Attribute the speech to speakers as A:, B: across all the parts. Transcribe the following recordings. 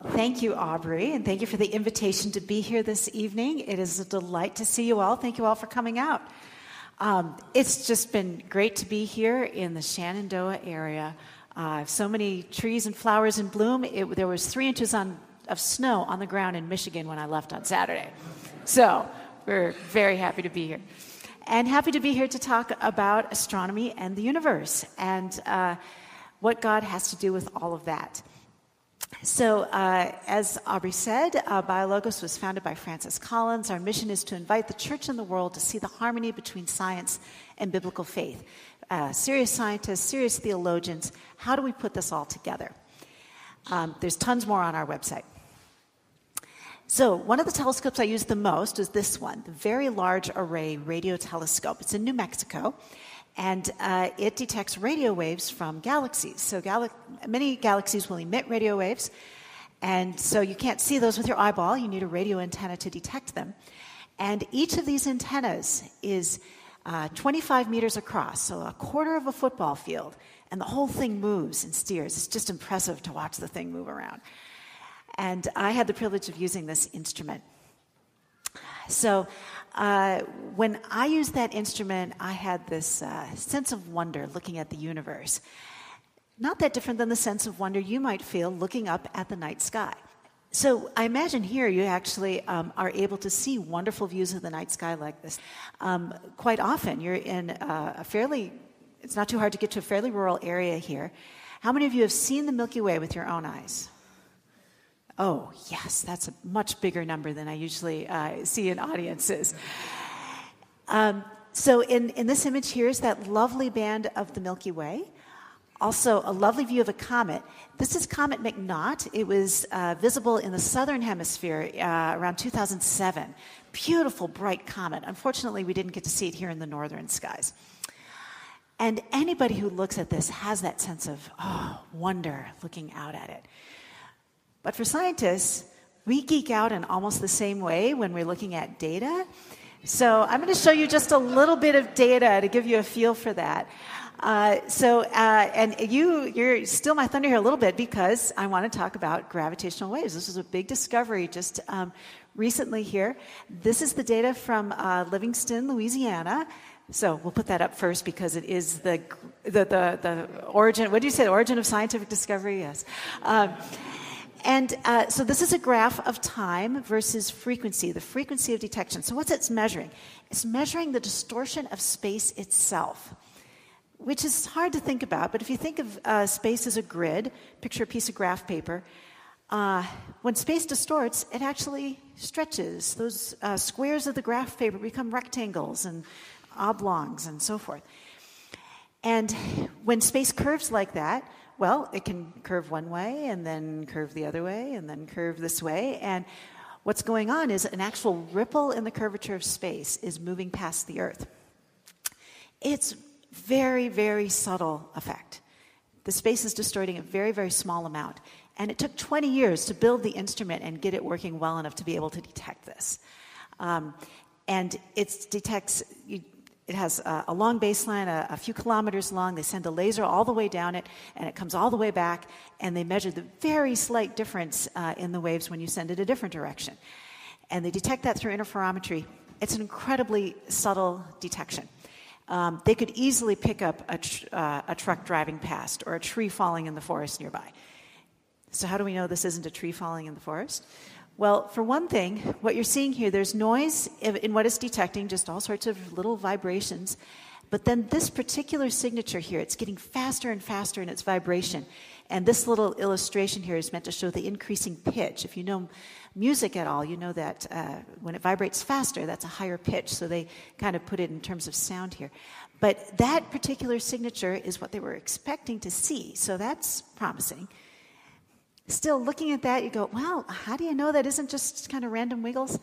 A: Thank you, Aubrey, and thank you for the invitation to be here this evening. It is a delight to see you all. Thank you all for coming out. It's just been great to be here in the Shenandoah area. So many trees and flowers in bloom. There was 3 inches of snow on the ground in Michigan when I left on Saturday. So we're very happy to be here. And happy to be here to talk about astronomy and the universe and what God has to do with all of that. So, as Aubrey said, BioLogos was founded by Francis Collins. Our mission is to invite the church and the world to see the harmony between science and biblical faith. Serious scientists, serious theologians, how do we put this all together? There's tons more on our website. So, one of the telescopes I use the most is this one, the Very Large Array Radio Telescope. It's in New Mexico. And it detects radio waves from galaxies. So many galaxies will emit radio waves, and so you can't see those with your eyeball. You need a radio antenna to detect them. And each of these antennas is 25 meters across, so a quarter of a football field, and the whole thing moves and steers. It's just impressive to watch the thing move around. And I had the privilege of using this instrument. So when I used that instrument, I had this sense of wonder looking at the universe. Not that different than the sense of wonder you might feel looking up at the night sky. So I imagine here you actually are able to see wonderful views of the night sky like this. Quite often you're in it's not too hard to get to a fairly rural area here. How many of you have seen the Milky Way with your own eyes? Oh, yes, that's a much bigger number than I usually see in audiences. So in this image here is that lovely band of the Milky Way. Also, a lovely view of a comet. This is Comet McNaught. It was visible in the southern hemisphere around 2007. Beautiful, bright comet. Unfortunately, we didn't get to see it here in the northern skies. And anybody who looks at this has that sense of wonder looking out at it. But for scientists, we geek out in almost the same way when we're looking at data. So I'm going to show you just a little bit of data to give you a feel for that. And you're still my thunder here a little bit because I want to talk about gravitational waves. This was a big discovery just recently here. This is the data from Livingston, Louisiana. So we'll put that up first because it is the origin. What do you say? The origin of scientific discovery? Yes. So this is a graph of time versus frequency, the frequency of detection. So what's it measuring? It's measuring the distortion of space itself, which is hard to think about. But if you think of space as a grid, picture a piece of graph paper, when space distorts, it actually stretches. Those squares of the graph paper become rectangles and oblongs and so forth. And when space curves like that, well, it can curve one way and then curve the other way and then curve this way. And what's going on is an actual ripple in the curvature of space is moving past the Earth. It's very, very subtle effect. The space is distorting a very, very small amount. And it took 20 years to build the instrument and get it working well enough to be able to detect this. And it detects... It has a long baseline, a few kilometers long. They send a laser all the way down it, and it comes all the way back, and they measure the very slight difference in the waves when you send it a different direction. And they detect that through interferometry. It's an incredibly subtle detection. They could easily pick up a truck driving past or a tree falling in the forest nearby. So how do we know this isn't a tree falling in the forest? Well, for one thing, what you're seeing here, there's noise in what it's detecting, just all sorts of little vibrations. But then this particular signature here, it's getting faster and faster in its vibration. And this little illustration here is meant to show the increasing pitch. If you know music at all, you know that when it vibrates faster, that's a higher pitch. So they kind of put it in terms of sound here. But that particular signature is what they were expecting to see. So that's promising. Still, looking at that, you go, well, how do you know that isn't just kind of random wiggles?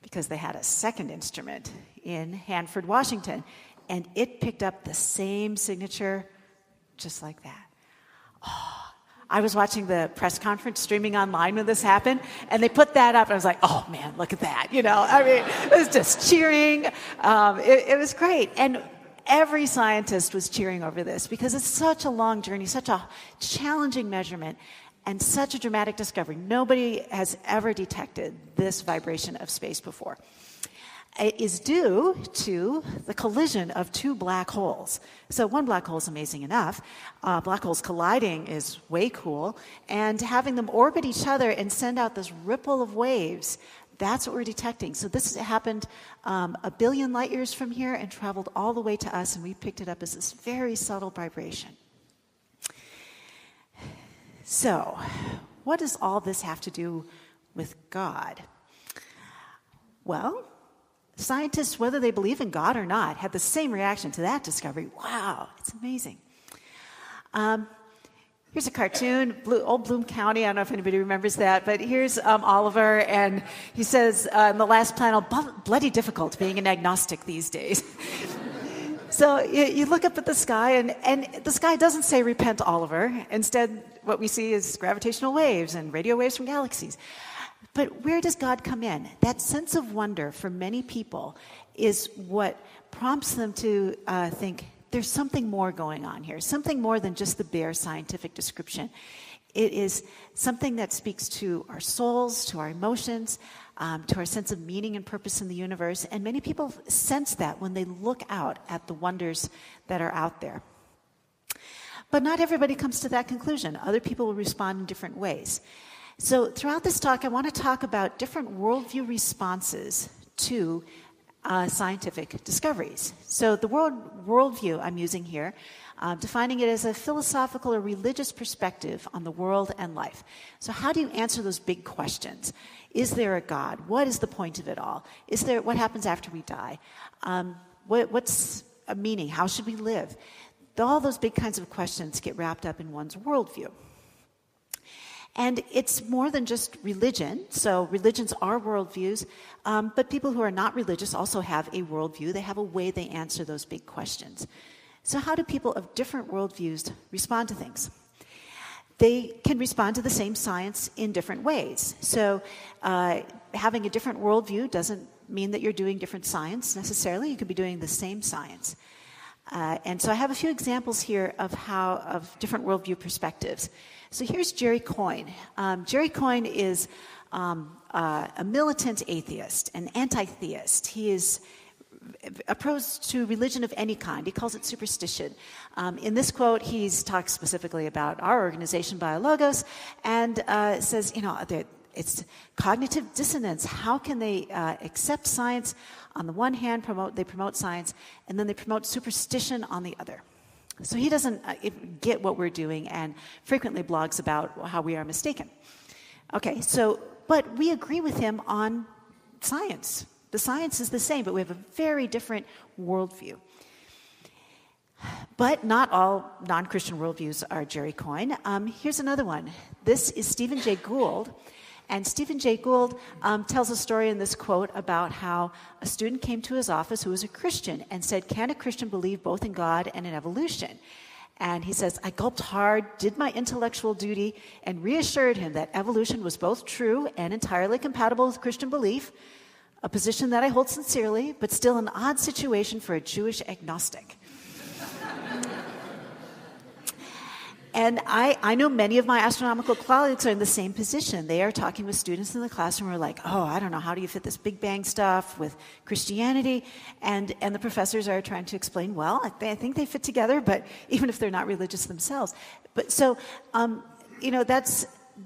A: Because they had a second instrument in Hanford, Washington, and it picked up the same signature just like that. Oh, I was watching the press conference streaming online when this happened, and they put that up, and I was like, oh, man, look at that. You know, I mean, it was just cheering. It was great. And every scientist was cheering over this because it's such a long journey, such a challenging measurement. and such a dramatic discovery. Nobody has ever detected this vibration of space before. It is due to the collision of two black holes. So one black hole is amazing enough. Black holes colliding is way cool. And having them orbit each other and send out this ripple of waves, that's what we're detecting. So this happened 1 billion light years from here and traveled all the way to us, and we picked it up as this very subtle vibration. So, what does all this have to do with God? Well, scientists, whether they believe in God or not, had the same reaction to that discovery. Wow, it's amazing. Here's a cartoon, old Bloom County. I don't know if anybody remembers that, but here's Oliver, and he says in the last panel, bloody difficult being an agnostic these days. So you look up at the sky, and the sky doesn't say repent, Oliver. Instead, what we see is gravitational waves and radio waves from galaxies. But where does God come in? That sense of wonder for many people is what prompts them to think, there's something more going on here, something more than just the bare scientific description. It is something that speaks to our souls, to our emotions, to our sense of meaning and purpose in the universe. And many people sense that when they look out at the wonders that are out there. But not everybody comes to that conclusion. Other people will respond in different ways. So throughout this talk, I want to talk about different worldview responses to scientific discoveries. So the worldview I'm using here, defining it as a philosophical or religious perspective on the world and life. So how do you answer those big questions? Is there a God? What is the point of it all? What happens after we die? What's a meaning? How should we live? All those big kinds of questions get wrapped up in one's worldview. And it's more than just religion. So religions are worldviews, but people who are not religious also have a worldview. They have a way they answer those big questions. So how do people of different worldviews respond to things? They can respond to the same science in different ways. So having a different worldview doesn't mean that you're doing different science necessarily. You could be doing the same science. And so I have a few examples here of different worldview perspectives. So here's Jerry Coyne. Jerry Coyne is a militant atheist, an anti-theist. He is opposed to religion of any kind. He calls it superstition. In this quote, he talks specifically about our organization, BioLogos, and says, it's cognitive dissonance. How can they accept science? On the one hand, they promote science, and then they promote superstition on the other. So he doesn't get what we're doing and frequently blogs about how we are mistaken. Okay, but we agree with him on science. The science is the same, but we have a very different worldview. But not all non-Christian worldviews are Jerry Coyne. Here's another one. This is Stephen Jay Gould. And Stephen Jay Gould tells a story in this quote about how a student came to his office who was a Christian and said, can a Christian believe both in God and in evolution? And he says, I gulped hard, did my intellectual duty, and reassured him that evolution was both true and entirely compatible with Christian belief, a position that I hold sincerely, but still an odd situation for a Jewish agnostic. And I know many of my astronomical colleagues are in the same position. They are talking with students in the classroom who are like, I don't know, how do you fit this Big Bang stuff with Christianity? And the professors are trying to explain, well, I think they fit together, but even if they're not religious themselves. But so,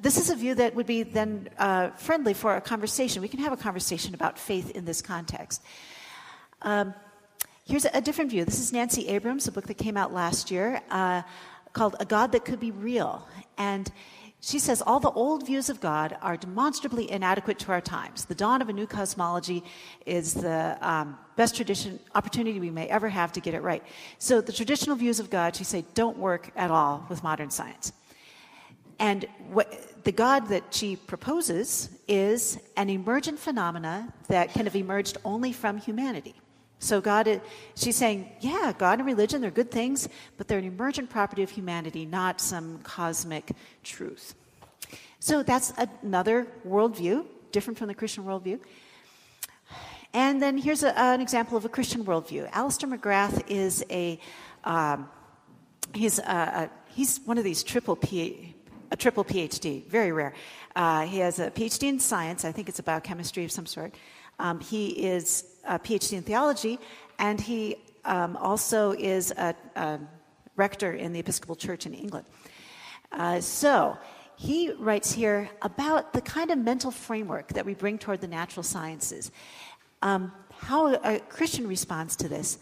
A: this is a view that would be then friendly for a conversation. We can have a conversation about faith in this context. Here's a different view. This is Nancy Abrams, a book that came out last year, called A God That Could Be Real. And she says all the old views of God are demonstrably inadequate to our times. The dawn of a new cosmology is the best opportunity we may ever have to get it right. So the traditional views of God, she says, don't work at all with modern science. And the God that she proposes is an emergent phenomena that can have emerged only from humanity. So she's saying, yeah, God and religion, they're good things, but they're an emergent property of humanity, not some cosmic truth. So that's another worldview, different from the Christian worldview. And then here's an example of a Christian worldview. Alistair McGrath is he's one of these triple a triple PhD, very rare. He has a PhD in science. I think it's a biochemistry of some sort. He is a PhD in theology, and he also is a rector in the Episcopal Church in England. So he writes here about the kind of mental framework that we bring toward the natural sciences, how a Christian responds to this.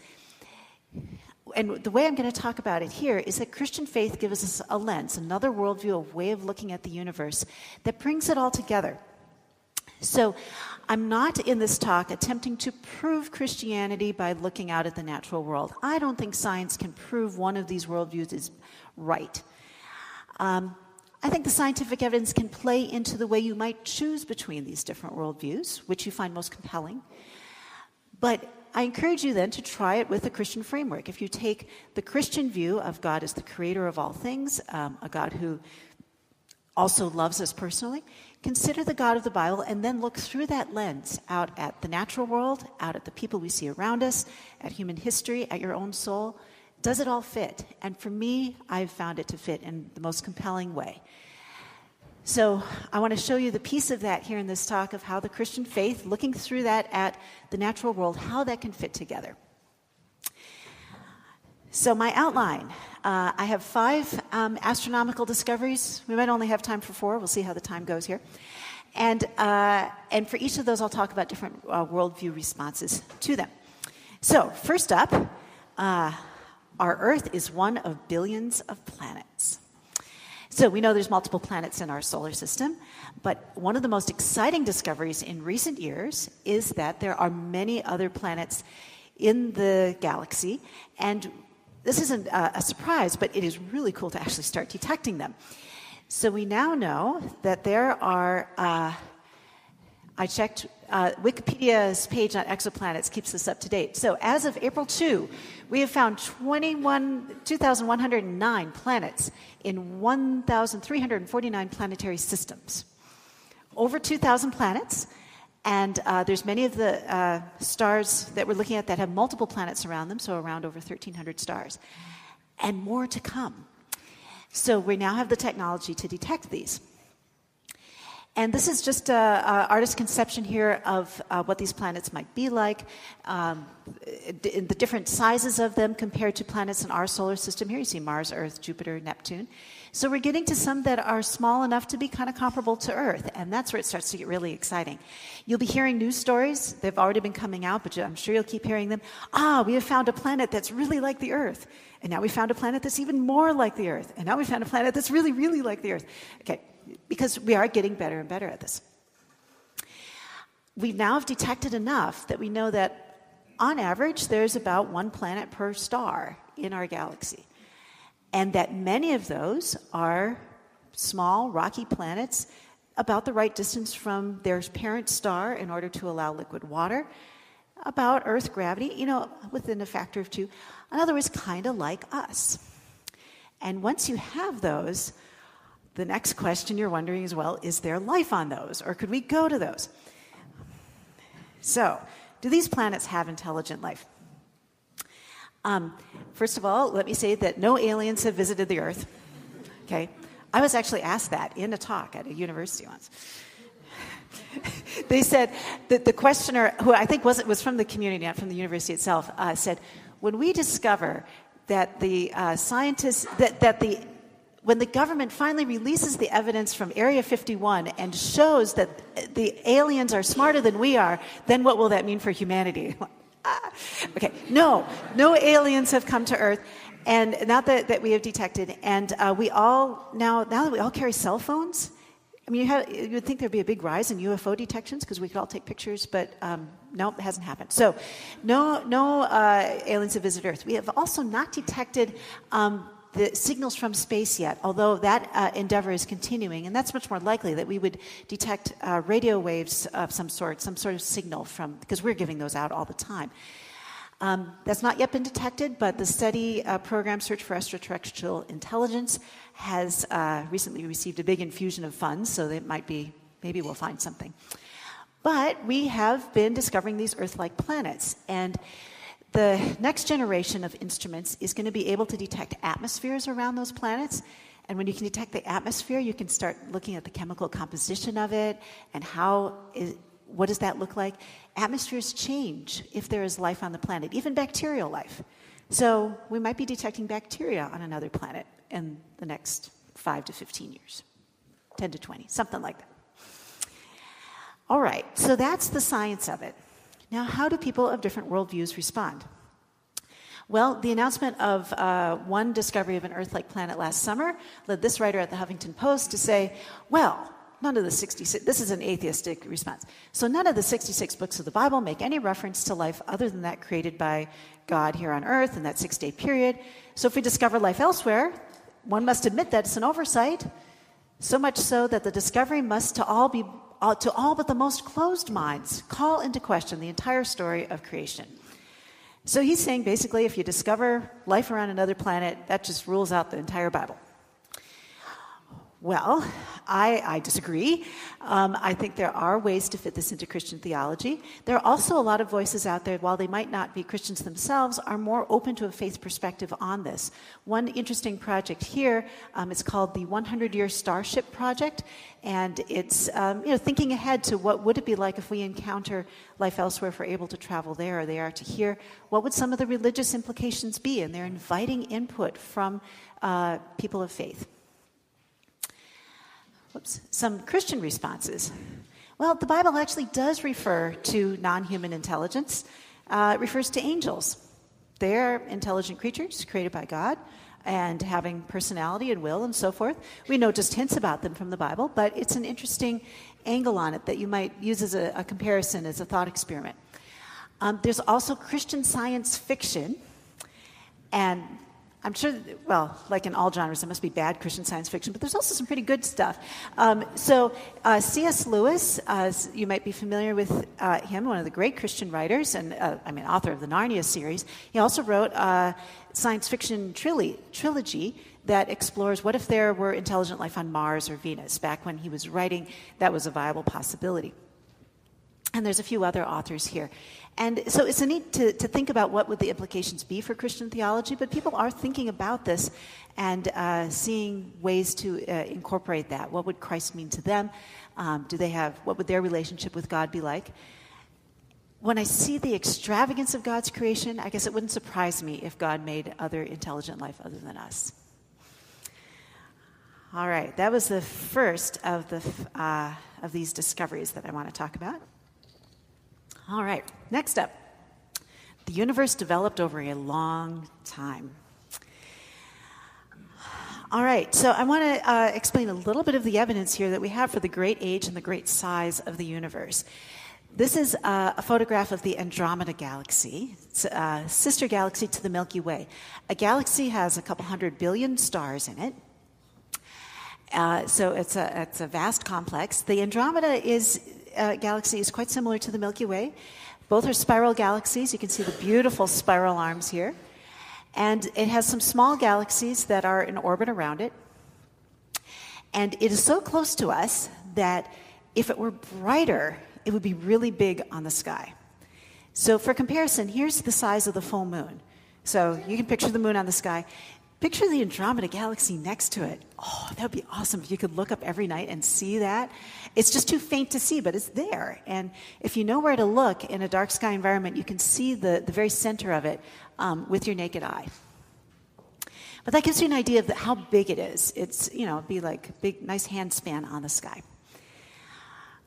A: And the way I'm going to talk about it here is that Christian faith gives us a lens, another worldview, a way of looking at the universe that brings it all together. So I'm not in this talk attempting to prove Christianity by looking out at the natural world. I don't think science can prove one of these worldviews is right. I think the scientific evidence can play into the way you might choose between these different worldviews, which you find most compelling. But I encourage you then to try it with a Christian framework. If you take the Christian view of God as the creator of all things, a God who also loves us personally, consider the God of the Bible and then look through that lens out at the natural world, out at the people we see around us, at human history, at your own soul. Does it all fit? And for me, I've found it to fit in the most compelling way. So I want to show you the piece of that here in this talk of how the Christian faith, looking through that at the natural world, how that can fit together. So my outline, I have 5 astronomical discoveries. We might only have time for 4. We'll see how the time goes here. And for each of those, I'll talk about different worldview responses to them. So first up, our Earth is one of billions of planets. So we know there's multiple planets in our solar system, but one of the most exciting discoveries in recent years is that there are many other planets in the galaxy, and this isn't a surprise, but it is really cool to actually start detecting them. So we now know that there are, I checked, Wikipedia's page on exoplanets keeps this up to date. So as of April 2, we have found 2,109 planets in 1,349 planetary systems. Over 2,000 planets, and there's many of the stars that we're looking at that have multiple planets around them, so around over 1,300 stars, and more to come. So we now have the technology to detect these. And this is just an artist's conception here of what these planets might be like, the different sizes of them compared to planets in our solar system. Here you see Mars, Earth, Jupiter, Neptune. So we're getting to some that are small enough to be kind of comparable to Earth, and that's where it starts to get really exciting. You'll be hearing news stories. They've already been coming out, but I'm sure you'll keep hearing them. We have found a planet that's really like the Earth. And now we found a planet that's even more like the Earth. And now we found a planet that's really, really like the Earth. Okay. Because we are getting better and better at this. We now have detected enough that we know that, on average, there's about 1 planet per star in our galaxy. And that many of those are small, rocky planets about the right distance from their parent star in order to allow liquid water, about Earth gravity, within a factor of 2. In other words, kind of like us. And once you have those, the next question you're wondering is, well, is there life on those? Or could we go to those? So, do these planets have intelligent life? First of all, let me say that no aliens have visited the Earth. Okay? I was actually asked that in a talk at a university once. They said that the questioner, who I think was from the community, not from the university itself, said, when we discover that the scientists, when the government finally releases the evidence from Area 51 and shows that the aliens are smarter than we are, then what will that mean for humanity? Okay, no aliens have come to Earth, and not that we have detected, and we all, now that we all carry cell phones, I mean, you would think there'd be a big rise in UFO detections because we could all take pictures, but no, it hasn't happened. So no aliens have visited Earth. We have also not detected the signals from space yet, although that endeavor is continuing, and that's much more likely that we would detect radio waves of some sort of signal from, because we're giving those out all the time. That's not yet been detected, but the SETI program, Search for Extraterrestrial Intelligence, has recently received a big infusion of funds, so it might be, maybe we'll find something. But we have been discovering these Earth-like planets, and the next generation of instruments is going to be able to detect atmospheres around those planets, And when you can detect the atmosphere, you can start looking at the chemical composition of it and what does that look like? Atmospheres change if there is life on the planet, even bacterial life. So we might be detecting bacteria on another planet in the next 5 to 15 years, 10 to 20, something like that. All right, so that's the science of it. Now, how do people of different worldviews respond? Well, the announcement of one discovery of an Earth-like planet last summer led this writer at the Huffington Post to say, well, none of the 66, this is an atheistic response, so none of the 66 books of the Bible make any reference to life other than that created by God here on Earth in that 6-day period. So if we discover life elsewhere, one must admit that it's an oversight, so much so that the discovery must to all but the most closed minds call into question the entire story of creation. So he's saying basically if you discover life around another planet, that just rules out the entire Bible. Well, I disagree. I think there are ways to fit this into Christian theology. There are also a lot of voices out there, while they might not be Christians themselves, are more open to a faith perspective on this. One interesting project here is called the 100-Year Starship Project, and it's thinking ahead to what would it be like if we encounter life elsewhere, if we're able to travel there or they are to here. What would some of the religious implications be? And they're inviting input from people of faith. Some Christian responses. Well, the Bible actually does refer to non-human intelligence. It refers to angels. They're intelligent creatures created by God and having personality and will and so forth. We know just hints about them from the Bible, but it's an interesting angle on it that you might use as a comparison, as a thought experiment. There's also Christian science fiction, and I'm sure, well, like in all genres, there must be bad Christian science fiction, but there's also some pretty good stuff. C.S. Lewis, you might be familiar with him, one of the great Christian writers, and author of the Narnia series. He also wrote a science fiction trilogy that explores what if there were intelligent life on Mars or Venus. Back when he was writing, that was a viable possibility. And there's a few other authors here. And so it's a need to think about what would the implications be for Christian theology, but people are thinking about this and seeing ways to incorporate that. What would Christ mean to them? What would their relationship with God be like? When I see the extravagance of God's creation, I guess it wouldn't surprise me if God made other intelligent life other than us. All right, that was the first of these discoveries that I want to talk about. All right, next up, the universe developed over a long time. All right, so I want to explain a little bit of the evidence here that we have for the great age and the great size of the universe. This is a photograph of the Andromeda Galaxy. It's a sister galaxy to the Milky Way. A galaxy has a couple 100 billion stars in it. So it's a vast complex. The Andromeda galaxy is quite similar to the Milky Way. Both are spiral galaxies. You can see the beautiful spiral arms here. And it has some small galaxies that are in orbit around it. And it is so close to us that if it were brighter, it would be really big on the sky. So for comparison, here's the size of the full moon. So you can picture the moon on the sky. Picture the Andromeda Galaxy next to it. Oh, that would be awesome if you could look up every night and see that. It's just too faint to see, but it's there. And if you know where to look in a dark sky environment, you can see the very center of it with your naked eye. But that gives you an idea of how big it is. It's, it'd be like a big, nice handspan on the sky.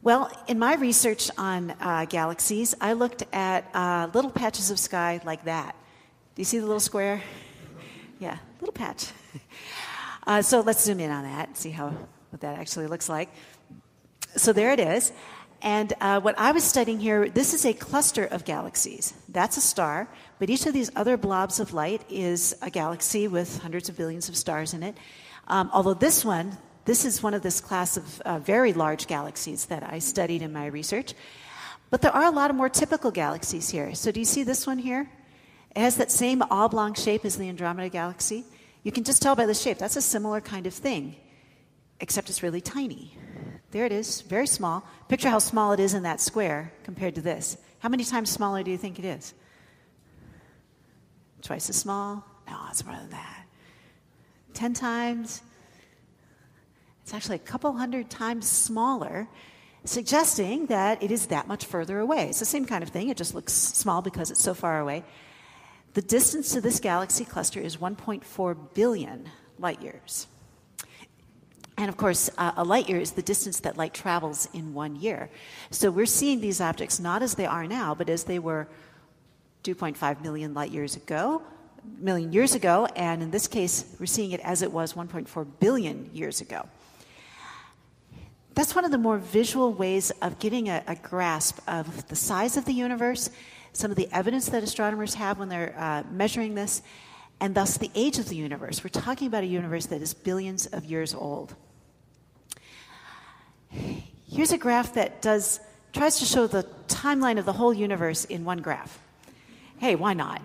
A: Well, in my research on galaxies, I looked at little patches of sky like that. Do you see the little square? Yeah, little patch. So let's zoom in on that and see what that actually looks like. So there it is. And what I was studying here, this is a cluster of galaxies. That's a star, but each of these other blobs of light is a galaxy with hundreds of billions of stars in it. Although this is one of this class of very large galaxies that I studied in my research. But there are a lot of more typical galaxies here. So do you see this one here? It has that same oblong shape as the Andromeda Galaxy. You can just tell by the shape. That's a similar kind of thing, except it's really tiny. There it is, very small. Picture how small it is in that square compared to this. How many times smaller do you think it is? Twice as small? No, it's more than that. 10 times? It's actually a couple hundred times smaller, suggesting that it is that much further away. It's the same kind of thing. It just looks small because it's so far away. The distance to this galaxy cluster is 1.4 billion light years. And of course, a light year is the distance that light travels in 1 year. So we're seeing these objects not as they are now, but as they were 2.5 million years ago, and in this case, we're seeing it as it was 1.4 billion years ago. That's one of the more visual ways of getting a grasp of the size of the universe, some of the evidence that astronomers have when they're measuring this, and thus the age of the universe. We're talking about a universe that is billions of years old. Here's a graph that tries to show the timeline of the whole universe in one graph. Hey, why not?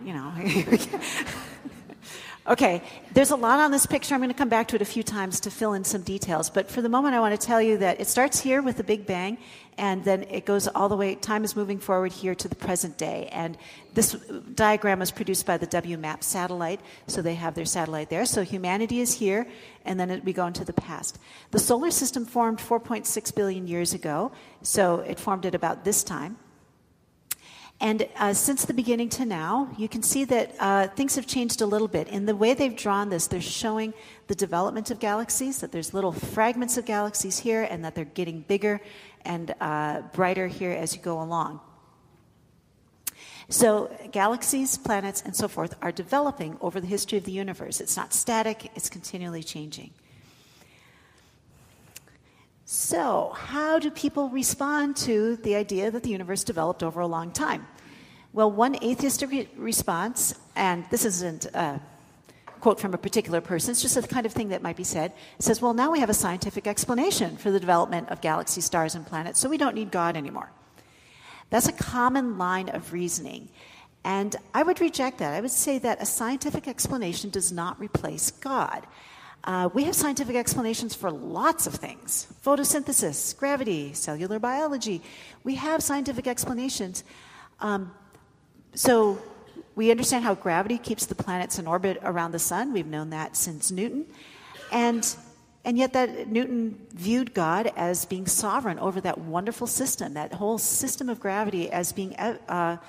A: Okay, there's a lot on this picture. I'm going to come back to it a few times to fill in some details. But for the moment, I want to tell you that it starts here with the Big Bang, and then it goes all the way, time is moving forward here to the present day. And this diagram was produced by the WMAP satellite, so they have their satellite there. So humanity is here, and then we go into the past. The solar system formed 4.6 billion years ago, so it formed at about this time. And since the beginning to now, you can see that things have changed a little bit. In the way they've drawn this, they're showing the development of galaxies, that there's little fragments of galaxies here, and that they're getting bigger and brighter here as you go along. So galaxies, planets, and so forth are developing over the history of the universe. It's not static, it's continually changing. So, how do people respond to the idea that the universe developed over a long time? Well, one atheistic response, and this isn't a quote from a particular person, it's just the kind of thing that might be said, says, well, now we have a scientific explanation for the development of galaxies, stars, and planets, so we don't need God anymore. That's a common line of reasoning, and I would reject that. I would say that a scientific explanation does not replace God. We have scientific explanations for lots of things. Photosynthesis, gravity, cellular biology. We have scientific explanations. So we understand how gravity keeps the planets in orbit around the sun. We've known that since Newton. And yet that Newton viewed God as being sovereign over that wonderful system, that whole system of gravity as being a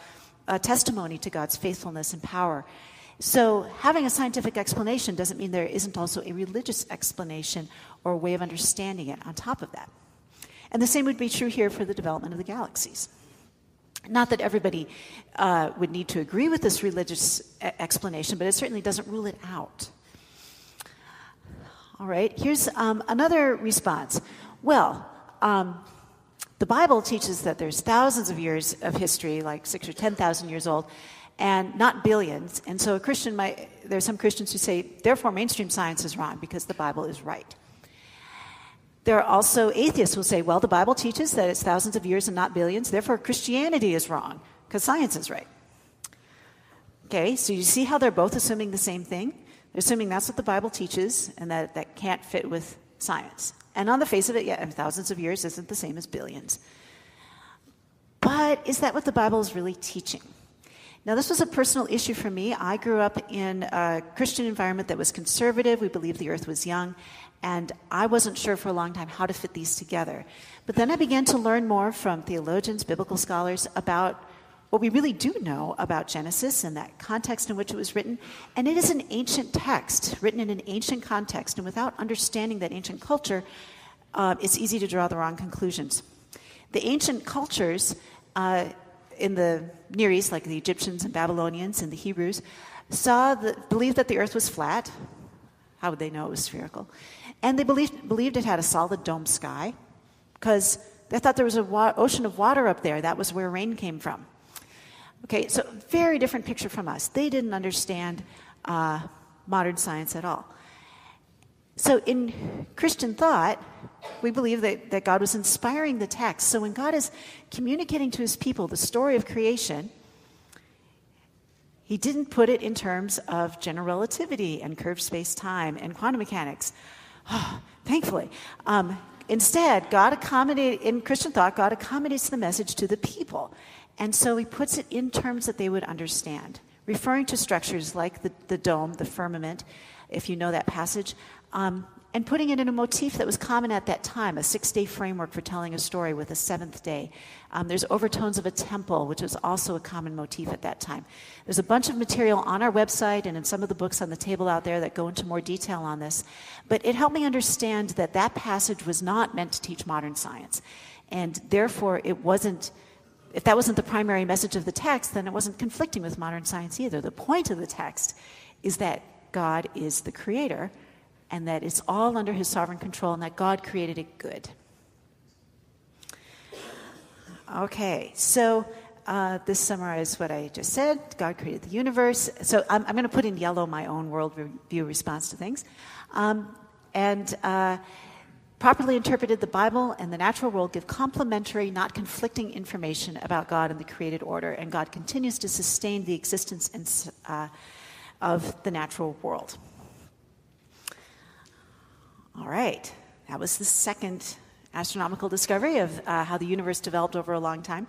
A: testimony to God's faithfulness and power. So having a scientific explanation doesn't mean there isn't also a religious explanation or a way of understanding it on top of that. And the same would be true here for the development of the galaxies. Not that everybody would need to agree with this religious explanation, but it certainly doesn't rule it out. All right, here's another response. Well, the Bible teaches that there's thousands of years of history, like 6,000 or 10,000 years old, and not billions. And so there's some Christians who say, therefore mainstream science is wrong because the Bible is right. There are also atheists who will say, well, the Bible teaches that it's thousands of years and not billions, therefore Christianity is wrong because science is right. Okay, so you see how they're both assuming the same thing? They're assuming that's what the Bible teaches and that can't fit with science. And on the face of it, yeah, thousands of years isn't the same as billions. But is that what the Bible is really teaching? Now, this was a personal issue for me. I grew up in a Christian environment that was conservative. We believed the earth was young. And I wasn't sure for a long time how to fit these together. But then I began to learn more from theologians, biblical scholars, about what we really do know about Genesis and that context in which it was written. And it is an ancient text, written in an ancient context. And without understanding that ancient culture, it's easy to draw the wrong conclusions. The ancient cultures in the Near East, like the Egyptians and Babylonians and the Hebrews, believed that the earth was flat. How would they know it was spherical? And they believed it had a solid dome sky because they thought there was an ocean of water up there. That was where rain came from. Okay, so very different picture from us. They didn't understand modern science at all. So in Christian thought, we believe that God was inspiring the text. So when God is communicating to his people the story of creation, he didn't put it in terms of general relativity and curved space-time and quantum mechanics. Thankfully. Instead, in Christian thought, God accommodates the message to the people. And so he puts it in terms that they would understand, referring to structures like the dome, the firmament, if you know that passage, and putting it in a motif that was common at that time, a 6-day framework for telling a story with a 7th day. There's overtones of a temple, which was also a common motif at that time. There's a bunch of material on our website and in some of the books on the table out there that go into more detail on this. But it helped me understand that that passage was not meant to teach modern science. And therefore, it wasn't, if that wasn't the primary message of the text, then it wasn't conflicting with modern science either. The point of the text is that God is the creator, and that it's all under his sovereign control, and that God created it good. Okay, so this summarizes what I just said. God created the universe. So I'm going to put in yellow my own worldview response to things. Properly interpreted, the Bible and the natural world give complementary, not conflicting information about God and the created order, and God continues to sustain the existence of the natural world. All right, that was the second astronomical discovery of how the universe developed over a long time.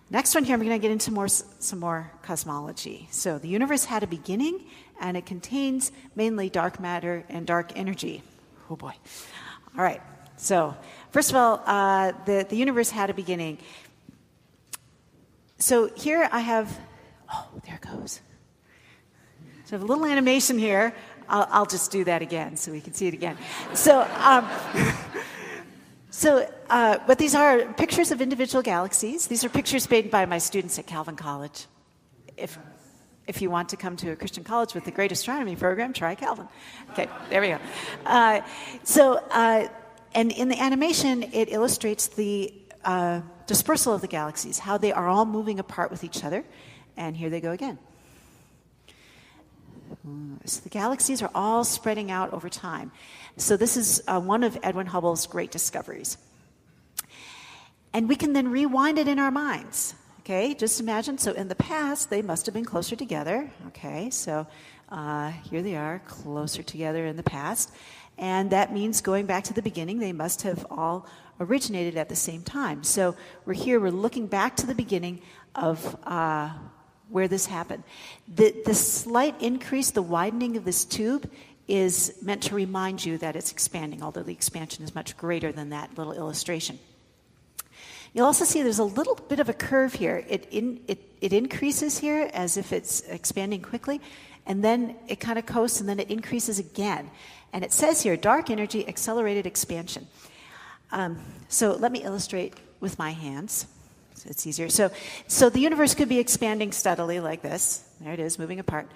A: Next one here, I'm going to get into some more cosmology. So the universe had a beginning, and it contains mainly dark matter and dark energy. Oh boy. All right, so first of all, the universe had a beginning. So here I have, oh, there it goes. So I have a little animation here. I'll just do that again so we can see it again. So, but these are pictures of individual galaxies. These are pictures made by my students at Calvin College. If you want to come to a Christian college with the great astronomy program, try Calvin. Okay, there we go. And in the animation, it illustrates the dispersal of the galaxies, how they are all moving apart with each other. And here they go again. So the galaxies are all spreading out over time. So this is one of Edwin Hubble's great discoveries. And we can then rewind it in our minds. Okay, just imagine, so in the past, they must have been closer together. Okay, so here they are, closer together in the past. And that means going back to the beginning, they must have all originated at the same time. So we're looking back to the beginning of where this happened. The slight increase, the widening of this tube, is meant to remind you that it's expanding, although the expansion is much greater than that little illustration. You'll also see there's a little bit of a curve here. It increases here as if it's expanding quickly, and then it kind of coasts, and then it increases again. And it says here, dark energy accelerated expansion. So let me illustrate with my hands. So it's easier. So the universe could be expanding steadily like this. There it is, moving apart.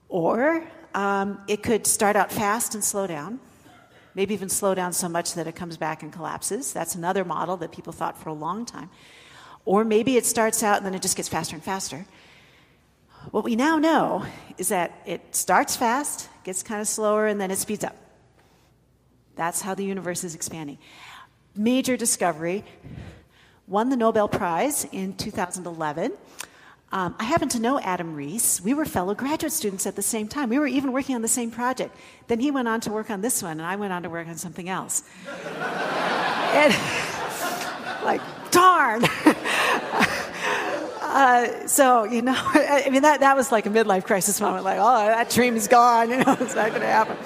A: Or it could start out fast and slow down. Maybe even slow down so much that it comes back and collapses. That's another model that people thought for a long time. Or maybe it starts out and then it just gets faster and faster. What we now know is that it starts fast, gets kind of slower, and then it speeds up. That's how the universe is expanding. Major discovery. Won the Nobel Prize in 2011. I happen to know Adam Rees. We were fellow graduate students at the same time. We were even working on the same project. Then he went on to work on this one, and I went on to work on something else. And, like, darn! So, you know, I mean, that was like a midlife crisis moment, like, oh, that dream is gone, you know, it's not going to happen.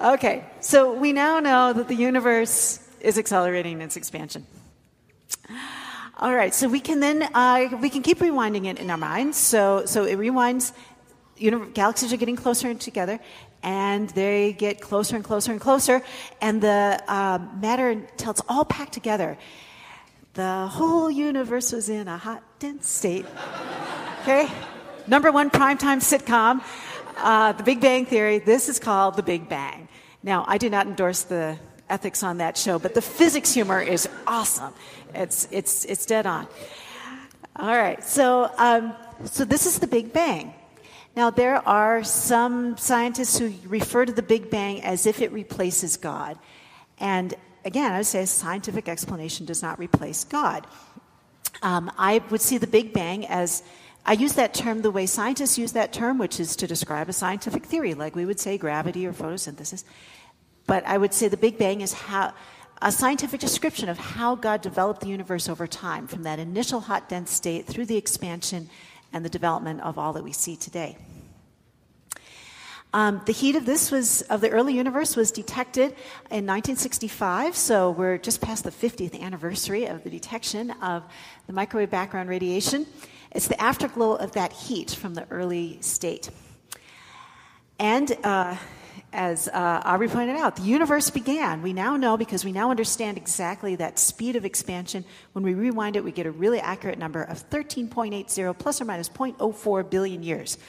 A: Okay, so we now know that the universe is accelerating its expansion. All right, so we can then we can keep rewinding it in our minds. So it rewinds. Galaxies are getting closer together, and they get closer and closer and closer, and the matter until it's all packed together. The whole universe was in a hot, dense state. Okay, #1 primetime sitcom, The Big Bang Theory. This is called The Big Bang. Now, I do not endorse the ethics on that show, but the physics humor is awesome. It's dead on. All right, so this is the Big Bang. Now, there are some scientists who refer to the Big Bang as if it replaces God. And again, I would say a scientific explanation does not replace God. I would see the Big Bang as, I use that term the way scientists use that term, which is to describe a scientific theory, like we would say gravity or photosynthesis. But I would say the Big Bang is a scientific description of how God developed the universe over time, from that initial hot, dense state through the expansion and the development of all that we see today. The heat of the early universe was detected in 1965, so we're just past the 50th anniversary of the detection of the microwave background radiation. It's the afterglow of that heat from the early state. And as Aubrey pointed out, the universe began. We now know, because we now understand exactly that speed of expansion. When we rewind it, we get a really accurate number of 13.80 plus or minus 0.04 billion years.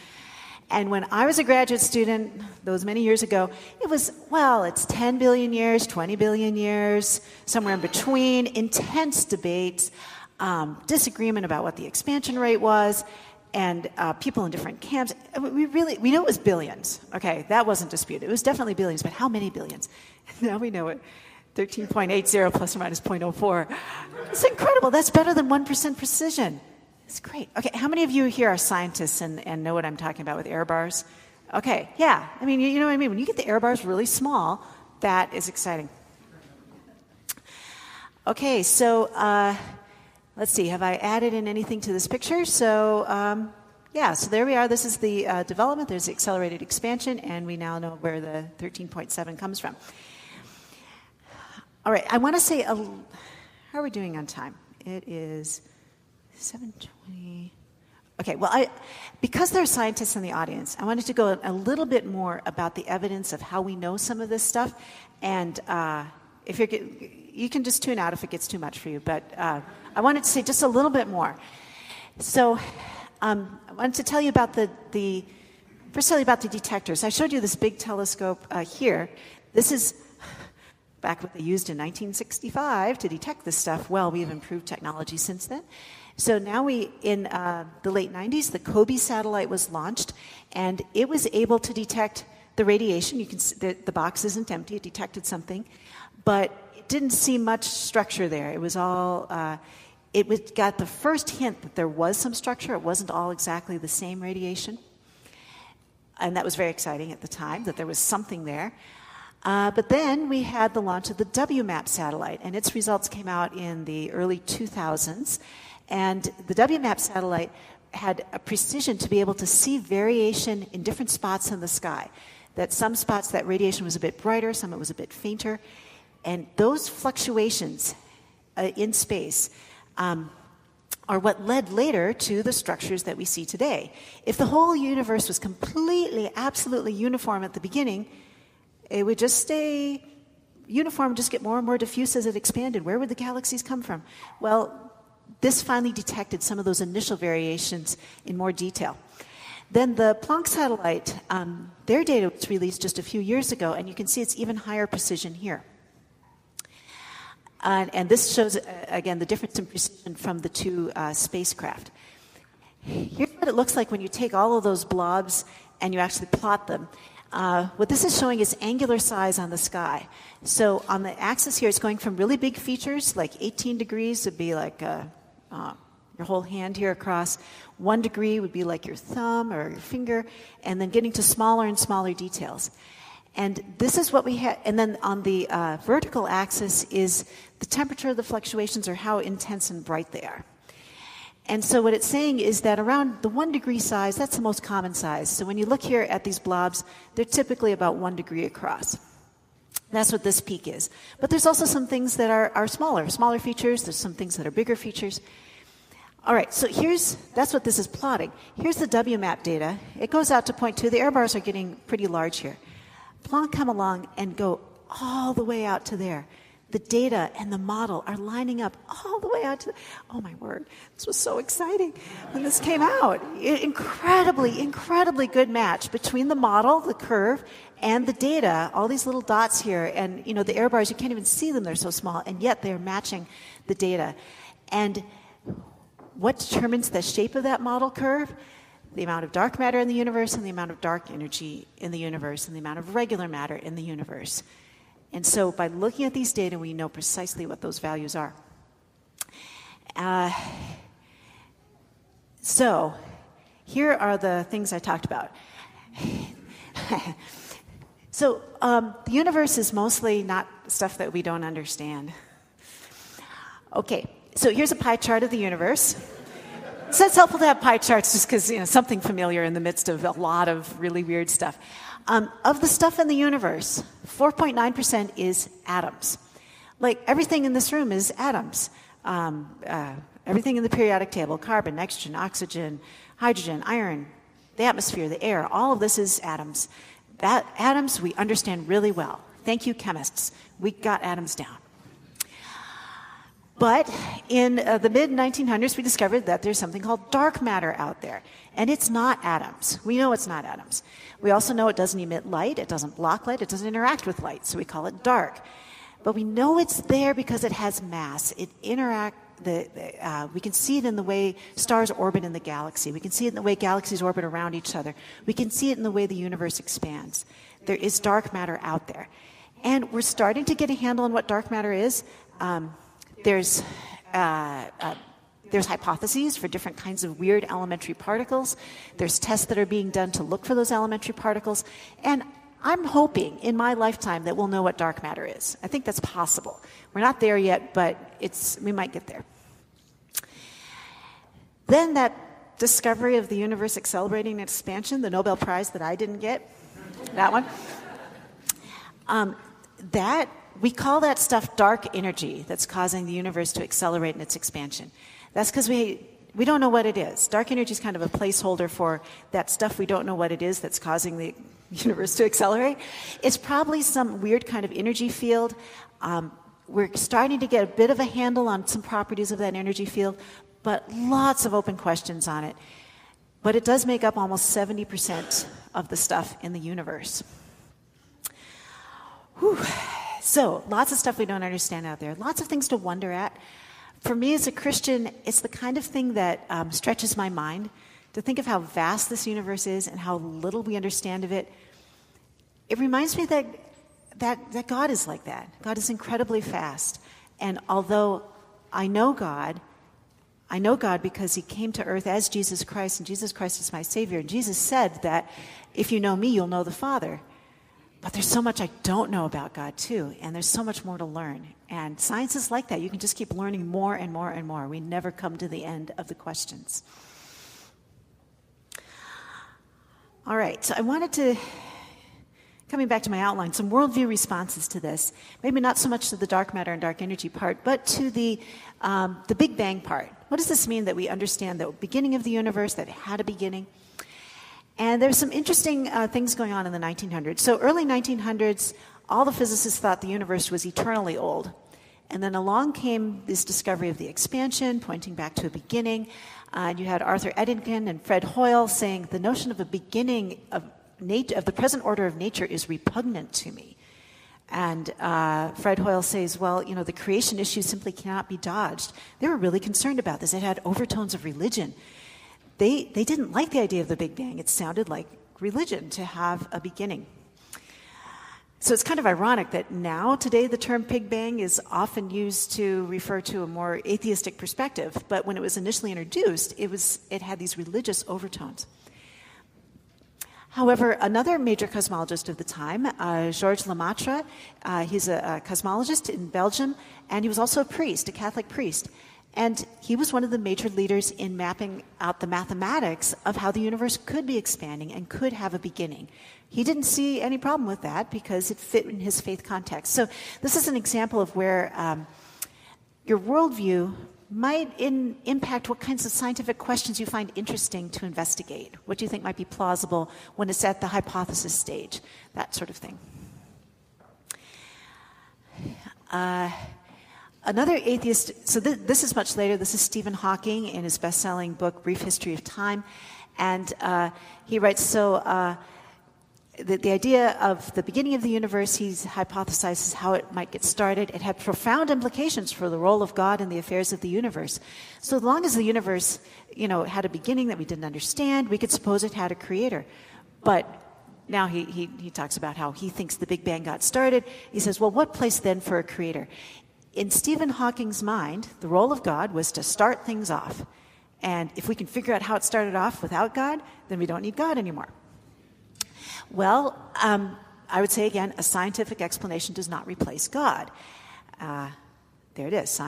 A: And when I was a graduate student, those many years ago, it was, well, it's 10 billion years, 20 billion years, somewhere in between, intense debates, disagreement about what the expansion rate was, and people in different camps. We know it was billions. Okay, that wasn't disputed. It was definitely billions, but how many billions? Now we know it. 13.80 plus or minus 0.04. It's incredible. That's better than 1% precision. It's great. Okay, how many of you here are scientists and know what I'm talking about with error bars? Okay, yeah. I mean, you know what I mean? When you get the error bars really small, that is exciting. Okay, so let's see. Have I added in anything to this picture? So, so there we are. This is the development. There's the accelerated expansion, and we now know where the 13.7 comes from. All right, I want to say, how are we doing on time? It is 7:20. Okay, well, because there are scientists in the audience, I wanted to go a little bit more about the evidence of how we know some of this stuff. And if you can just tune out if it gets too much for you. But I wanted to say just a little bit more. So I wanted to tell you about first tell you about the detectors. I showed you this big telescope here. This is back what they used in 1965 to detect this stuff. Well, we've improved technology since then. So now in the late 90s, the COBE satellite was launched, and it was able to detect the radiation. You can see the box isn't empty. It detected something, but it didn't see much structure there. It was all, got the first hint that there was some structure. It wasn't all exactly the same radiation. And that was very exciting at the time, that there was something there. But then we had the launch of the WMAP satellite, and its results came out in the early 2000s. And the WMAP satellite had a precision to be able to see variation in different spots in the sky. That some spots that radiation was a bit brighter, some it was a bit fainter. And those fluctuations in space are what led later to the structures that we see today. If the whole universe was completely, absolutely uniform at the beginning, it would just stay uniform, just get more and more diffuse as it expanded. Where would the galaxies come from? Well, this finally detected some of those initial variations in more detail. Then the Planck satellite, their data was released just a few years ago, and you can see it's even higher precision here. And this shows, again, the difference in precision from the two spacecraft. Here's what it looks like when you take all of those blobs and you actually plot them. What this is showing is angular size on the sky. So on the axis here, it's going from really big features, like 18 degrees would be like your whole hand here across. 1 degree would be like your thumb or your finger, and then getting to smaller and smaller details. And this is what we had. And then on the vertical axis is the temperature of the fluctuations, or how intense and bright they are. And so what it's saying is that around the 1 degree size, that's the most common size. So when you look here at these blobs, they're typically about 1 degree across. That's what this peak is. But there's also some things that are smaller features. There's some things that are bigger features. All right, so that's what this is plotting. Here's the WMAP data. It goes out to 0.2. The error bars are getting pretty large here. Planck come along and go all the way out to there. The data and the model are lining up all the way out to oh my word, this was so exciting when this came out. Incredibly good match between the model, the curve, and the data, all these little dots here. And the error bars, you can't even see them, they're so small, and yet they're matching the data. And what determines the shape of that model curve? The amount of dark matter in the universe, and the amount of dark energy in the universe, and the amount of regular matter in the universe. And so by looking at these data, we know precisely what those values are. So here are the things I talked about. So the universe is mostly not stuff that we don't understand. Okay, so here's a pie chart of the universe. So it's helpful to have pie charts just because, something familiar in the midst of a lot of really weird stuff. Of the stuff in the universe, 4.9% is atoms. Like everything in this room is atoms. Everything in the periodic table, carbon, nitrogen, oxygen, hydrogen, iron, the atmosphere, the air, all of this is atoms. Atoms we understand really well. Thank you, chemists. We got atoms down. But in the mid-1900s, we discovered that there's something called dark matter out there. And it's not atoms. We know it's not atoms. We also know it doesn't emit light, it doesn't block light, it doesn't interact with light, so we call it dark. But we know it's there because it has mass. It we can see it in the way stars orbit in the galaxy. We can see it in the way galaxies orbit around each other. We can see it in the way the universe expands. There is dark matter out there. And we're starting to get a handle on what dark matter is. There's hypotheses for different kinds of weird elementary particles. There's tests that are being done to look for those elementary particles. And I'm hoping in my lifetime that we'll know what dark matter is. I think that's possible. We're not there yet, but we might get there. Then that discovery of the universe accelerating and expansion, the Nobel Prize that I didn't get, that one, we call that stuff dark energy that's causing the universe to accelerate in its expansion. That's because we don't know what it is. Dark energy is kind of a placeholder for that stuff we don't know what it is that's causing the universe to accelerate. It's probably some weird kind of energy field. We're starting to get a bit of a handle on some properties of that energy field, but lots of open questions on it. But it does make up almost 70% of the stuff in the universe. Whew. So, lots of stuff we don't understand out there. Lots of things to wonder at. For me as a Christian, it's the kind of thing that stretches my mind. To think of how vast this universe is and how little we understand of it. It reminds me that God is like that. God is incredibly vast. And although I know God because he came to earth as Jesus Christ, and Jesus Christ is my Savior. And Jesus said that if you know me, you'll know the Father. But there's so much I don't know about God, too, and there's so much more to learn. And science is like that. You can just keep learning more and more and more. We never come to the end of the questions. All right, so I wanted to, coming back to my outline, some worldview responses to this. Maybe not so much to the dark matter and dark energy part, but to the Big Bang part. What does this mean that we understand the beginning of the universe, that it had a beginning? And there's some interesting things going on in the 1900s. So early 1900s, all the physicists thought the universe was eternally old. And then along came this discovery of the expansion, pointing back to a beginning. And you had Arthur Eddington and Fred Hoyle saying the notion of a beginning of the present order of nature is repugnant to me. And Fred Hoyle says, well, the creation issue simply cannot be dodged. They were really concerned about this. It had overtones of religion. They didn't like the idea of the Big Bang. It sounded like religion to have a beginning. So it's kind of ironic that now, today, the term Big Bang is often used to refer to a more atheistic perspective. But when it was initially introduced, it had these religious overtones. However, another major cosmologist of the time, Georges Lemaitre, he's a cosmologist in Belgium, and he was also a priest, a Catholic priest. And he was one of the major leaders in mapping out the mathematics of how the universe could be expanding and could have a beginning. He didn't see any problem with that because it fit in his faith context. So this is an example of where your worldview might impact what kinds of scientific questions you find interesting to investigate. What do you think might be plausible when it's at the hypothesis stage? That sort of thing. Another atheist, so this is much later, this is Stephen Hawking in his best-selling book, Brief History of Time. And he writes, the idea of the beginning of the universe, he hypothesizes how it might get started. It had profound implications for the role of God in the affairs of the universe. So as long as the universe, had a beginning that we didn't understand, we could suppose it had a creator. But now he talks about how he thinks the Big Bang got started. He says, well, what place then for a creator? In Stephen Hawking's mind, the role of God was to start things off. And if we can figure out how it started off without God, then we don't need God anymore. Well, I would say again, a scientific explanation does not replace God. There it is.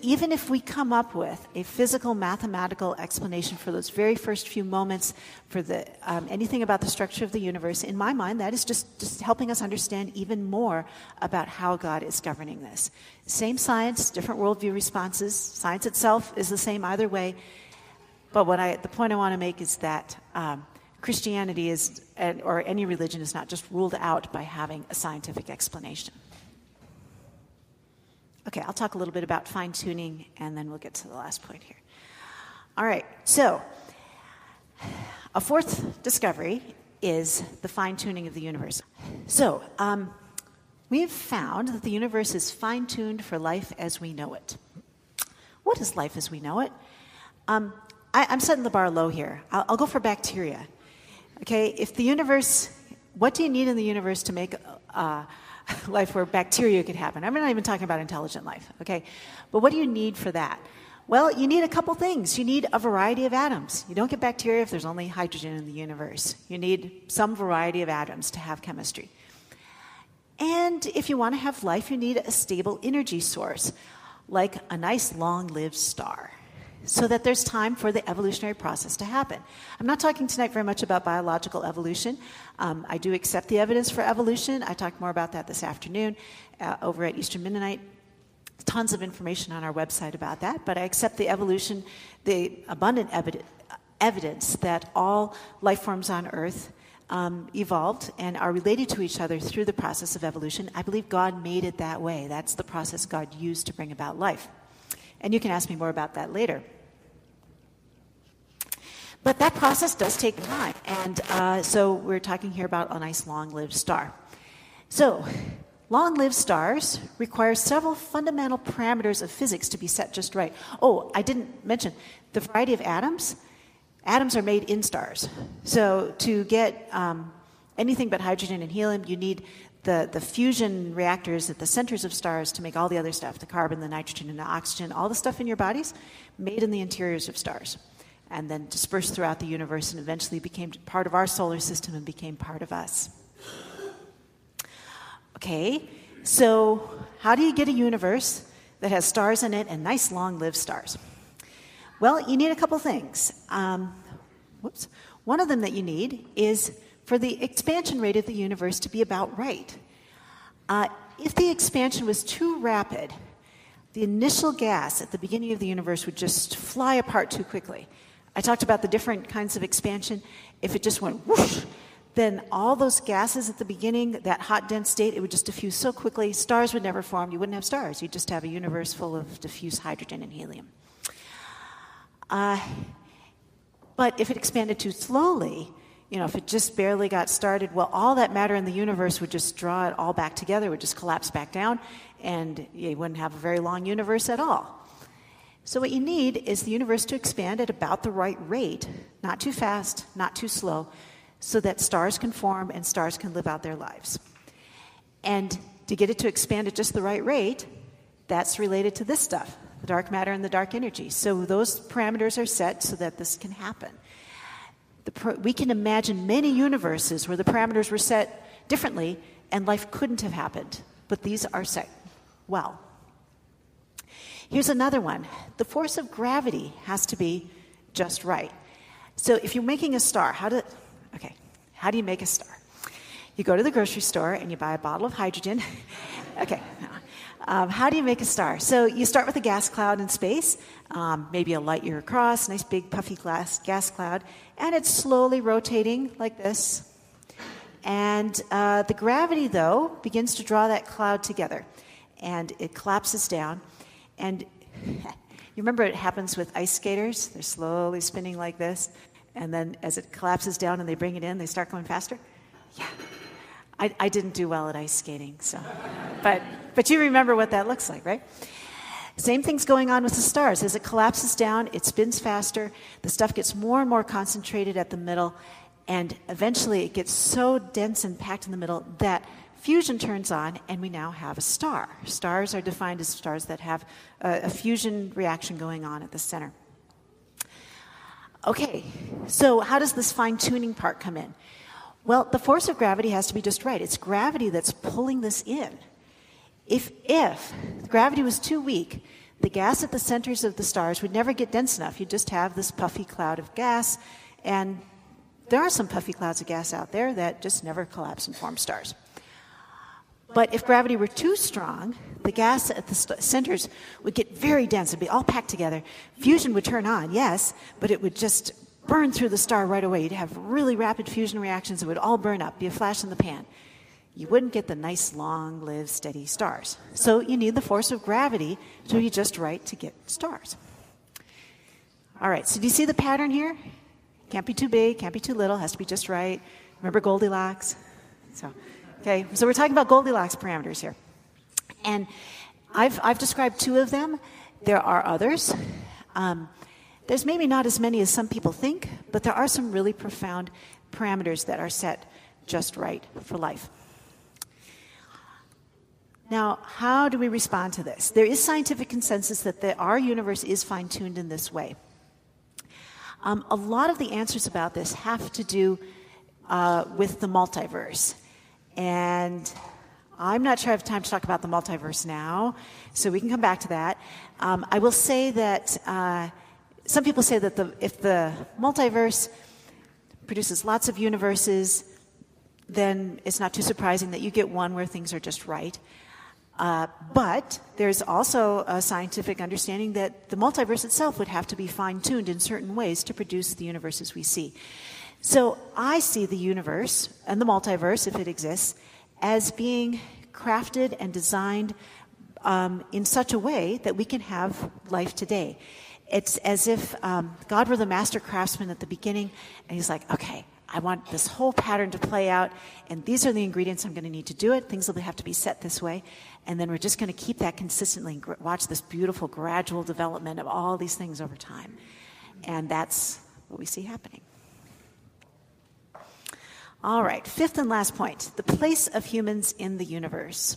A: even if we come up with a physical, mathematical explanation for those very first few moments, for the anything about the structure of the universe, in my mind, that is just helping us understand even more about how God is governing this. Same science, different worldview responses. Science itself is the same either way. But the point I want to make is that Christianity is, or any religion, is not just ruled out by having a scientific explanation. Okay, I'll talk a little bit about fine-tuning, and then we'll get to the last point here. All right, so a fourth discovery is the fine-tuning of the universe. So we've found that the universe is fine-tuned for life as we know it. What is life as we know it? I'm setting the bar low here. I'll go for bacteria. Okay, if the universe, what do you need in the universe to make life where bacteria could happen? I'm not even talking about intelligent life, okay? But what do you need for that? Well, you need a couple things. You need a variety of atoms. You don't get bacteria if there's only hydrogen in the universe. You need some variety of atoms to have chemistry. And if you want to have life, you need a stable energy source, like a nice long-lived star, so that there's time for the evolutionary process to happen. I'm not talking tonight very much about biological evolution. I do accept the evidence for evolution. I talked more about that this afternoon over at Eastern Mennonite. Tons of information on our website about that, but I accept the evolution, the abundant evidence that all life forms on Earth evolved and are related to each other through the process of evolution. I believe God made it that way. That's the process God used to bring about life. And you can ask me more about that later. But that process does take time. And so we're talking here about a nice long-lived star. So long-lived stars require several fundamental parameters of physics to be set just right. Oh, I didn't mention the variety of atoms. Atoms are made in stars. So to get anything but hydrogen and helium, you need the fusion reactors at the centers of stars to make all the other stuff, the carbon, the nitrogen, and the oxygen, all the stuff in your bodies, made in the interiors of stars, and then dispersed throughout the universe and eventually became part of our solar system and became part of us. Okay, so how do you get a universe that has stars in it and nice long-lived stars? Well, you need a couple things. One of them that you need is for the expansion rate of the universe to be about right. If the expansion was too rapid, the initial gas at the beginning of the universe would just fly apart too quickly. I talked about the different kinds of expansion. If it just went whoosh, then all those gases at the beginning, that hot, dense state, it would just diffuse so quickly, stars would never form. You wouldn't have stars. You'd just have a universe full of diffuse hydrogen and helium. But if it expanded too slowly, if it just barely got started, well, all that matter in the universe would just draw it all back together, would just collapse back down, and you wouldn't have a very long universe at all. So what you need is the universe to expand at about the right rate, not too fast, not too slow, so that stars can form and stars can live out their lives. And to get it to expand at just the right rate, that's related to this stuff, the dark matter and the dark energy. So those parameters are set so that this can happen. We can imagine many universes where the parameters were set differently and life couldn't have happened, but these are set well. Here's another one. The force of gravity has to be just right. So if you're making a star, how do you make a star? You go to the grocery store and you buy a bottle of hydrogen. Okay. How do you make a star? So you start with a gas cloud in space, maybe a light year across, nice big puffy gas cloud, and it's slowly rotating like this. And the gravity, though, begins to draw that cloud together, and it collapses down. And you remember it happens with ice skaters? They're slowly spinning like this, and then as it collapses down and they bring it in, they start going faster? Yeah. I didn't do well at ice skating, so, but you remember what that looks like, right? Same thing's going on with the stars. As it collapses down, it spins faster. The stuff gets more and more concentrated at the middle, and eventually it gets so dense and packed in the middle that fusion turns on, and we now have a star. Stars are defined as stars that have a fusion reaction going on at the center. Okay, so how does this fine-tuning part come in? Well, the force of gravity has to be just right. It's gravity that's pulling this in. If gravity was too weak, the gas at the centers of the stars would never get dense enough. You'd just have this puffy cloud of gas, and there are some puffy clouds of gas out there that just never collapse and form stars. But if gravity were too strong, the gas at the centers would get very dense. It'd be all packed together. Fusion would turn on, yes, but it would just burn through the star right away. You'd have really rapid fusion reactions. It would all burn up, be a flash in the pan. You wouldn't get the nice, long-lived, steady stars. So you need the force of gravity to be just right to get stars. All right, so do you see the pattern here? Can't be too big, can't be too little, has to be just right. Remember Goldilocks? Okay, so we're talking about Goldilocks parameters here. And I've described two of them. There are others. There's maybe not as many as some people think, but there are some really profound parameters that are set just right for life. Now, how do we respond to this? There is scientific consensus that our universe is fine-tuned in this way. A lot of the answers about this have to do with the multiverse. And I'm not sure I have time to talk about the multiverse now, so we can come back to that. I will say that some people say that if the multiverse produces lots of universes, then it's not too surprising that you get one where things are just right. But there's also a scientific understanding that the multiverse itself would have to be fine-tuned in certain ways to produce the universes we see. So I see the universe and the multiverse, if it exists, as being crafted and designed in such a way that we can have life today. It's as if God were the master craftsman at the beginning, and he's like, okay, I want this whole pattern to play out, and these are the ingredients I'm going to need to do it. Things will have to be set this way, and then we're just going to keep that consistently and watch this beautiful gradual development of all these things over time. And that's what we see happening. All right, fifth and last point, the place of humans in the universe.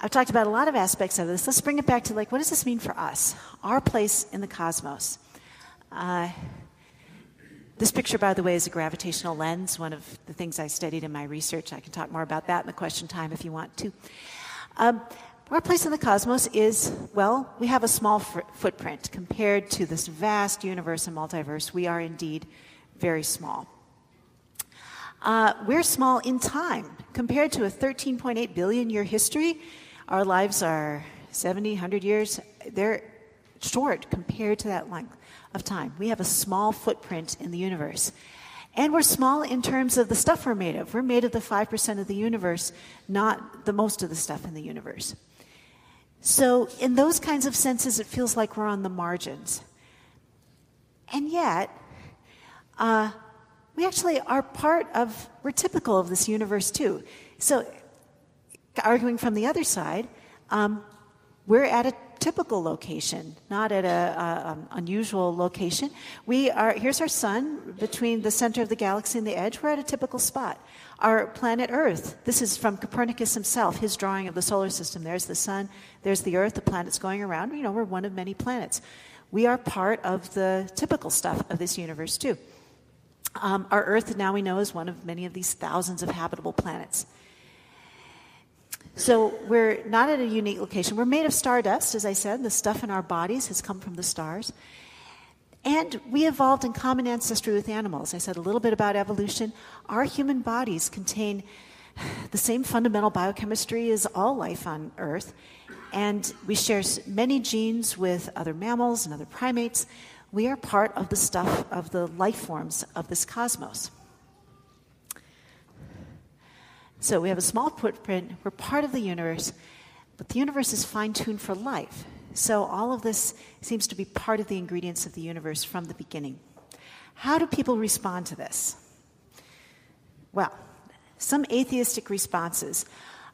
A: I've talked about a lot of aspects of this. Let's bring it back to, what does this mean for us? Our place in the cosmos. This picture, by the way, is a gravitational lens, one of the things I studied in my research. I can talk more about that in the question time if you want to. Our place in the cosmos is, we have a small footprint. Compared to this vast universe and multiverse, we are indeed very small. We're small in time. Compared to a 13.8 billion year history, our lives are 70, 100 years. They're short compared to that length of time. We have a small footprint in the universe. And we're small in terms of the stuff we're made of. We're made of the 5% of the universe, not the most of the stuff in the universe. So in those kinds of senses, it feels like we're on the margins. And yet, we actually are we're typical of this universe too. So, arguing from the other side, we're at a typical location, not at an unusual location. Here's our sun between the center of the galaxy and the edge. We're at a typical spot. Our planet Earth, this is from Copernicus himself, his drawing of the solar system. There's the sun, there's the Earth, the planets going around. We're one of many planets. We are part of the typical stuff of this universe too. Our Earth, now we know, is one of many of these thousands of habitable planets. So we're not at a unique location. We're made of stardust, as I said. The stuff in our bodies has come from the stars. And we evolved in common ancestry with animals. I said a little bit about evolution. Our human bodies contain the same fundamental biochemistry as all life on Earth. And we share many genes with other mammals and other primates. We are part of the stuff of the life forms of this cosmos. So we have a small footprint, we're part of the universe, but the universe is fine-tuned for life. So all of this seems to be part of the ingredients of the universe from the beginning. How do people respond to this? Well, some atheistic responses.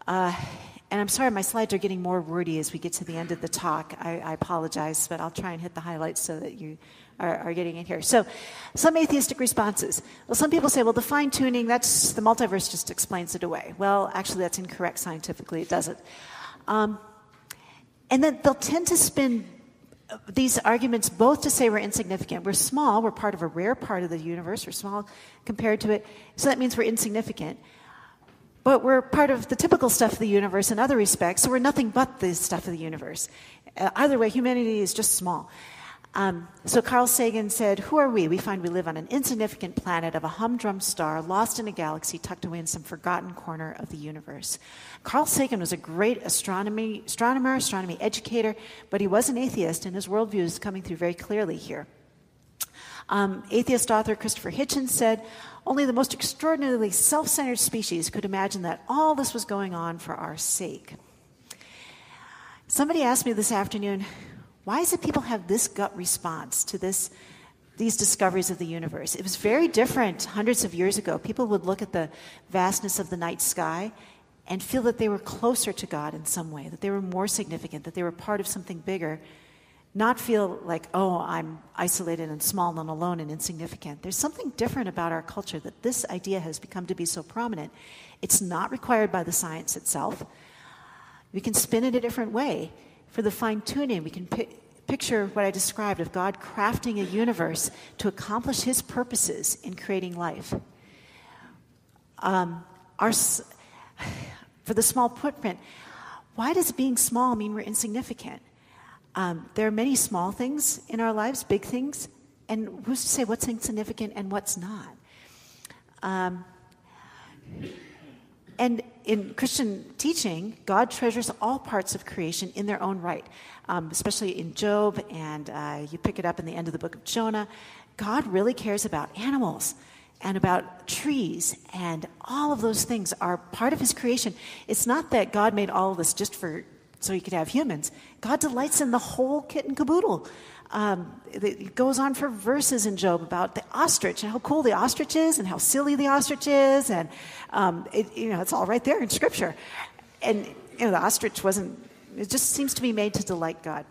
A: And I'm sorry, my slides are getting more wordy as we get to the end of the talk. I apologize, but I'll try and hit the highlights so that you are getting it here. So, some atheistic responses. Well, some people say, the fine-tuning, the multiverse just explains it away. Well, actually, that's incorrect scientifically. It doesn't. And then they'll tend to spin these arguments both to say we're insignificant. We're small. We're part of a rare part of the universe. We're small compared to it. So that means we're insignificant. But we're part of the typical stuff of the universe in other respects, so we're nothing but the stuff of the universe. Either way, humanity is just small. So Carl Sagan said, "Who are we? We find we live on an insignificant planet of a humdrum star, lost in a galaxy tucked away in some forgotten corner of the universe." Carl Sagan was a great astronomy educator, but he was an atheist, and his worldview is coming through very clearly here. Atheist author Christopher Hitchens said, "Only the most extraordinarily self-centered species could imagine that all this was going on for our sake." Somebody asked me this afternoon, why is it people have this gut response to these discoveries of the universe? It was very different hundreds of years ago. People would look at the vastness of the night sky and feel that they were closer to God in some way, that they were more significant, that they were part of something bigger, not feel like, oh, I'm isolated and small and alone and insignificant. There's something different about our culture that this idea has become to be so prominent. It's not required by the science itself. We can spin it a different way. For the fine-tuning, we can picture what I described of God crafting a universe to accomplish his purposes in creating life. For the small footprint, why does being small mean we're insignificant? There are many small things in our lives, big things, and who's to say what's insignificant and what's not? And in Christian teaching, God treasures all parts of creation in their own right, especially in Job, and you pick it up in the end of the book of Jonah. God really cares about animals and about trees, and all of those things are part of his creation. It's not that God made all of this just so he could have humans. God delights in the whole kit and caboodle. It goes on for verses in Job about the ostrich and how cool the ostrich is and how silly the ostrich is, and it's all right there in Scripture. And the ostrich it just seems to be made to delight God.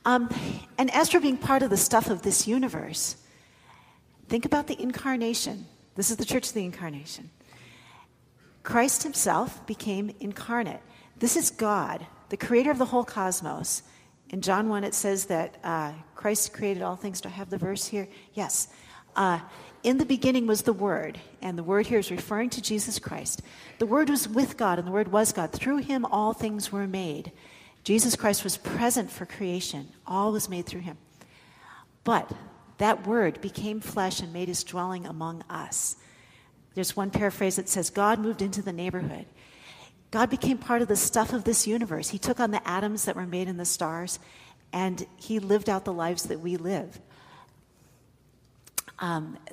A: And as for being part of the stuff of this universe, think about the Incarnation. This is the Church of the Incarnation. Christ himself became incarnate. This is God, the creator of the whole cosmos. In John 1, it says that Christ created all things. Do I have the verse here? Yes. In the beginning was the Word, and the Word here is referring to Jesus Christ. The Word was with God, and the Word was God. Through him, all things were made. Jesus Christ was present for creation. All was made through him. But that Word became flesh and made his dwelling among us. There's one paraphrase that says, God moved into the neighborhood. God became part of the stuff of this universe. He took on the atoms that were made in the stars, and he lived out the lives that we live.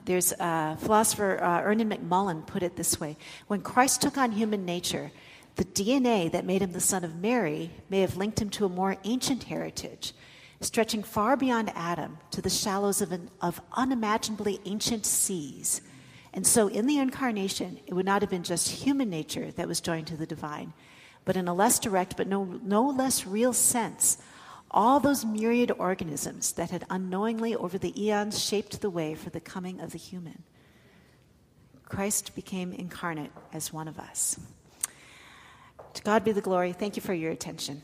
A: There's a philosopher, Ernest McMullen, put it this way. When Christ took on human nature, the DNA that made him the son of Mary may have linked him to a more ancient heritage, stretching far beyond Adam to the shallows of unimaginably ancient seas. And so in the Incarnation, it would not have been just human nature that was joined to the divine, but in a less direct but no less real sense, all those myriad organisms that had unknowingly over the eons shaped the way for the coming of the human. Christ became incarnate as one of us. To God be the glory. Thank you for your attention.